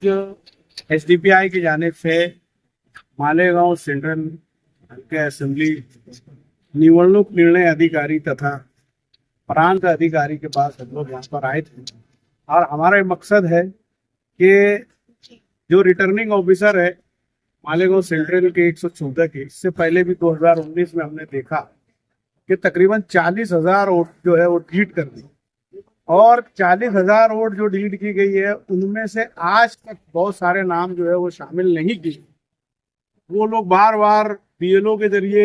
SDPI की जानिब से मालेगांव सेंट्रल के असेंबली निवडणूक निर्णय अधिकारी तथा प्रांत अधिकारी के पास हम लोग यहाँ पर आए थे और हमारा ये मकसद है कि जो रिटर्निंग ऑफिसर है मालेगांव सेंट्रल के 114 के, इससे पहले भी 2019 में हमने देखा कि तकरीबन 40,000 वोट जो है वो डिलीट कर दी और 40,000 वोट जो डिलीट की गई है उनमें से आज तक बहुत सारे नाम जो है वो शामिल नहीं किए। वो लोग बार बार बीएलओ के जरिए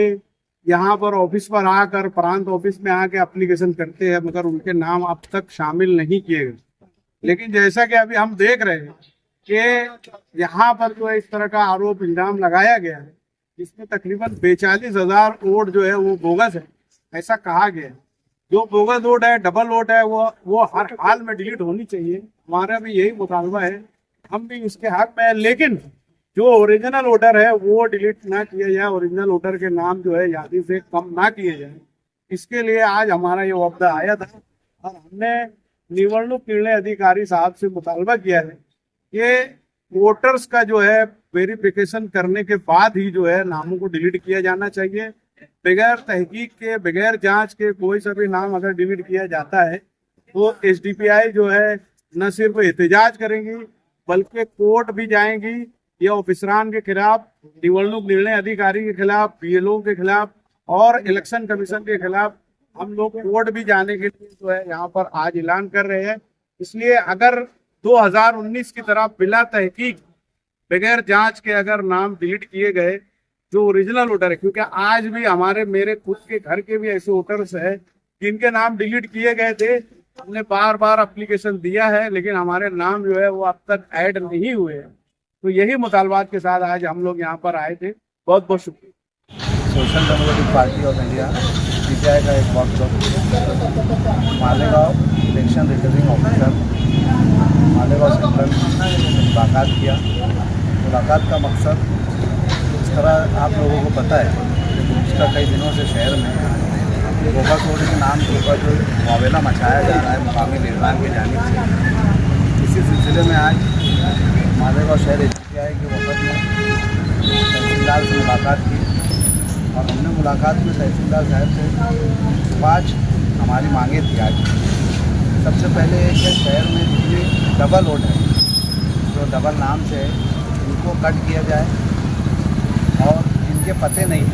यहाँ पर ऑफिस पर आकर प्रांत ऑफिस में आके एप्लीकेशन करते हैं मगर उनके नाम अब तक शामिल नहीं किए गए। लेकिन जैसा कि अभी हम देख रहे हैं कि यहाँ पर जो है इस तरह का आरोप इल्जाम लगाया गया है, इसमें तकरीबन 42,000 वोट जो है वो बोगस है, ऐसा कहा गया है। जो बोगस वोट है, डबल वोट है, वो हर हाल में डिलीट होनी चाहिए। हमारा भी यही मुतालबा है, हम भी इसके हक में है। लेकिन जो ओरिजिनल वोटर है वो डिलीट ना किया जाए, ओरिजिनल वोटर के नाम जो है यादी से कम ना किए जाए, इसके लिए आज हमारा ये वफदा आया था और हमने निवडणूक निर्णय अधिकारी साहब से मुतालबा किया है कि वोटर्स का जो है वेरिफिकेशन करने के बाद ही जो है नामों को डिलीट किया जाना चाहिए। बगैर तहकीक के, बगैर जांच के कोई सा भी नाम अगर डिलीट किया जाता है तो एसडीपीआई जो है न सिर्फ एहतजाज करेंगी बल्कि कोर्ट भी जाएंगी। ये ऑफिसरान के खिलाफ, निवडणूक निर्णय अधिकारी के खिलाफ, बीएलओ के खिलाफ और इलेक्शन कमीशन के खिलाफ हम लोग कोर्ट भी जाने के लिए जो है यहाँ पर आज ऐलान कर रहे हैं। इसलिए अगर 2019 की तरह बिला तहकीक, बगैर जांच के अगर नाम डिलीट किए गए जो ओरिजिनल वोटर है, क्योंकि आज भी मेरे खुद के घर के भी ऐसे वोटर्स है जिनके नाम डिलीट किए गए थे। हमने बार बार एप्लीकेशन दिया है लेकिन हमारे नाम जो है वो अब तक ऐड नहीं हुए हैं। तो यही मुतालबात के साथ आज हम लोग यहाँ पर आए थे। बहुत बहुत शुक्रिया। Social democratic party of India CPI का एक workshop Malegaon election returning officer Malegaon central मुलाकात किया। मुलाकात का मकसद, इस तरह आप लोगों को पता है कि पिछले कई दिनों से शहर में बोगस वोट के नाम के ऊपर जो मुआवजा मचाया जा रहा है मुकामी लीडरान की जानिब से, इसी सिलसिले में आज मालेगांव शहर एसडीपीआई के वफद में तहसीलदार से मुलाकात की और हमने मुलाकात में तहसीलदार साहब से 5 हमारी मांगे थी। आज सबसे पहले एक है, शहर में जितनी डबल वोट है, जो डबल नाम से है, उनको कट किया जाए और जिनके पते नहीं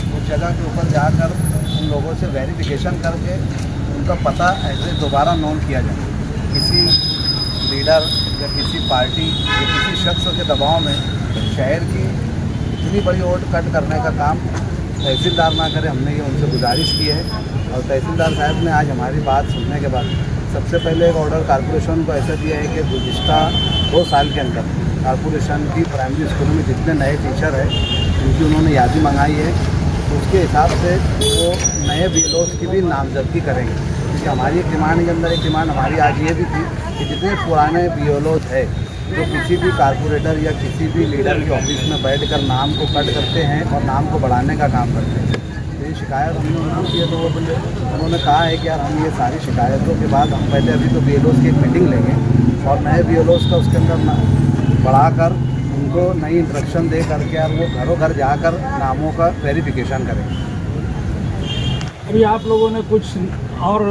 उस जगह के ऊपर जाकर उन लोगों से वेरिफिकेशन करके उनका पता ऐसे दोबारा नोट किया जाए। किसी लीडर या किसी पार्टी या किसी शख्स के दबाव में शहर की इतनी बड़ी वोट कट करने का काम तहसीलदार ना करे, हमने ये उनसे गुजारिश की है। और तहसीलदार साहब ने आज हमारी बात सुनने के बाद सबसे पहले एक ऑर्डर कॉरपोरेशन को ऐसा दिया है कि गुज़िश्ता 2 साल के अंदर कॉरपोरेशन की प्राइमरी स्कूलों में जितने नए टीचर हैं उनकी उन्होंने यादी मंगाई है। उसके हिसाब से वो नए बीएलओस की भी नामजदगी करेंगे, क्योंकि हमारी एक डिमांड के अंदर एक डिमांड हमारी आज ये भी थी कि जितने पुराने बीएलओस है जो किसी भी कारपोरेटर या किसी भी लीडर के ऑफिस में बैठकर नाम को कट करते हैं और नाम को बढ़ाने का काम करते हैं, तो ये शिकायत हमने उनको की है। तो उन्होंने कहा है कि यार हम ये सारी शिकायतों के बाद हम पहले अभी तो बीएलओस की एक मीटिंग लेंगे और नए बीएलओस का उसके अंदर बढ़ाकर उनको नई इंस्ट्रक्शन दे करके यार वो घरों घर जाकर नामों का वेरिफिकेशन करेंगे। अभी आप लोगों ने कुछ और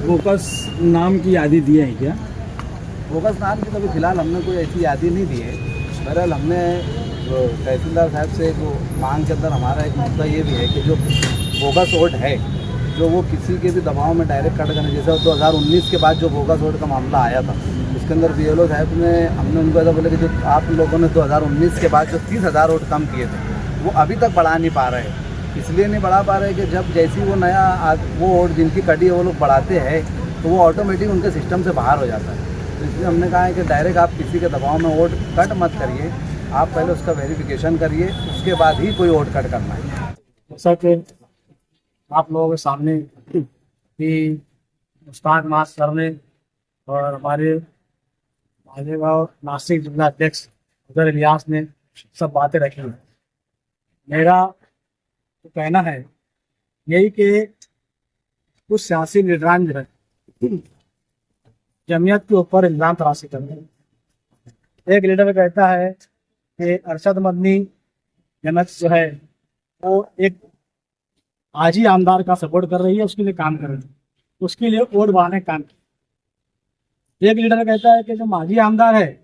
बोगस नाम की यादी दी है क्या? बोगस नाम की तो अभी फिलहाल हमने कोई ऐसी यादी नहीं दी है। बहरहाल हमने जो तहसीलदार साहब से जो मांग के अंदर हमारा एक मुद्दा ये भी है कि जो बोगस वोट है जो वो किसी के भी दबाव में डायरेक्ट कट करना, जैसे 2019 के बाद जो बोगस वोट का मामला आया था उसके अंदर बीएलओ साहब ने, हमने उनको ऐसा बोला कि जो आप लोगों ने 2019 के बाद जो 30,000 वोट कम किए थे वो अभी तक बढ़ा नहीं पा रहे। इसलिए नहीं बढ़ा पा रहे कि जब जैसी वो नया वो वोट जिनकी कटी है वो लोग बढ़ाते हैं तो वो ऑटोमेटिक उनके सिस्टम से बाहर हो जाता है। तो इसलिए हमने कहा है कि डायरेक्ट आप किसी के दबाव में वोट कट मत करिए, आप पहले उसका वेरिफिकेशन करिए, उसके बाद ही कोई वोट कट करना है। जैसा कि आप लोगों के सामने कि मुश्ताक मास सर ने और हमारे मालेगांव नासिक जिला अध्यक्ष उधर इलियास ने सब बातें रखी हैं। मेरा तो कहना है यही कि कुछ सियासी लीडरान जो है जमीयत के ऊपर इल्ज़ाम तराशी कर रहे हैं। एक लीडर कहता है कि अरशद मदनी जमात जो है वो एक आजी आमदार का सपोर्ट कर रही है, उसके लिए काम कर रही है, उसके लिए वोट बढ़ाने का काम किया। एक लीडर कहता है कि जो माजी आमदार है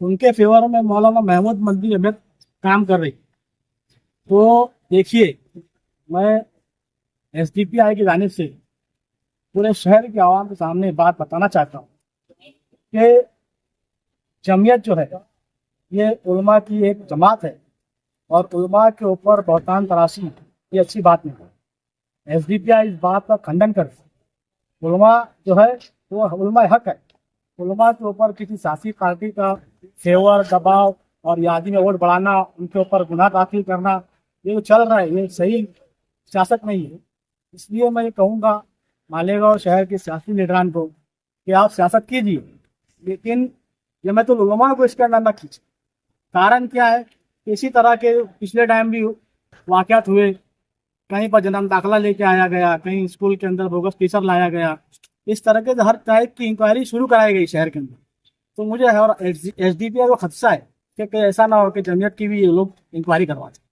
उनके फेवर में मौलाना महमूद मदनी जमात काम कर रही। तो देखिए, मैं एसडीपीआई की जानिब से पूरे शहर के आवाम के सामने बात बताना चाहता हूँ कि जमीयत जो है ये उलमा की एक जमात है और उलमा के ऊपर बहतान तराशी ये अच्छी बात नहीं है। एसडीपीआई इस बात का खंडन कर, उलमा जो है वो उलमा हक है। उलमा के ऊपर किसी सियासी पार्टी का फेवर, दबाव और यादी में वोट बढ़ाना, उनके ऊपर गुनाह दाखिल करना, ये जो चल रहा है ये सही सियासत नहीं है। इसलिए मैं ये कहूँगा मालेगांव शहर के सियासी लीडरान को कि आप सियासत कीजिए, लेकिन ये मैं तो उलमा को इसके अंदर न खींचे। कारण क्या है कि इसी तरह के पिछले टाइम भी वाक़यात हुए, कहीं पर जन्म दाखिला लेके आया गया, कहीं स्कूल के अंदर बोगस टीचर लाया गया, इस तरह के हर टाइप की इंक्वायरी शुरू कराई गई शहर के अंदर। तो मुझे और एसडीपीआई को खदशा है कि कहीं ऐसा ना हो कि जमीयत की भी ये लोग इंक्वायरी करवा दें।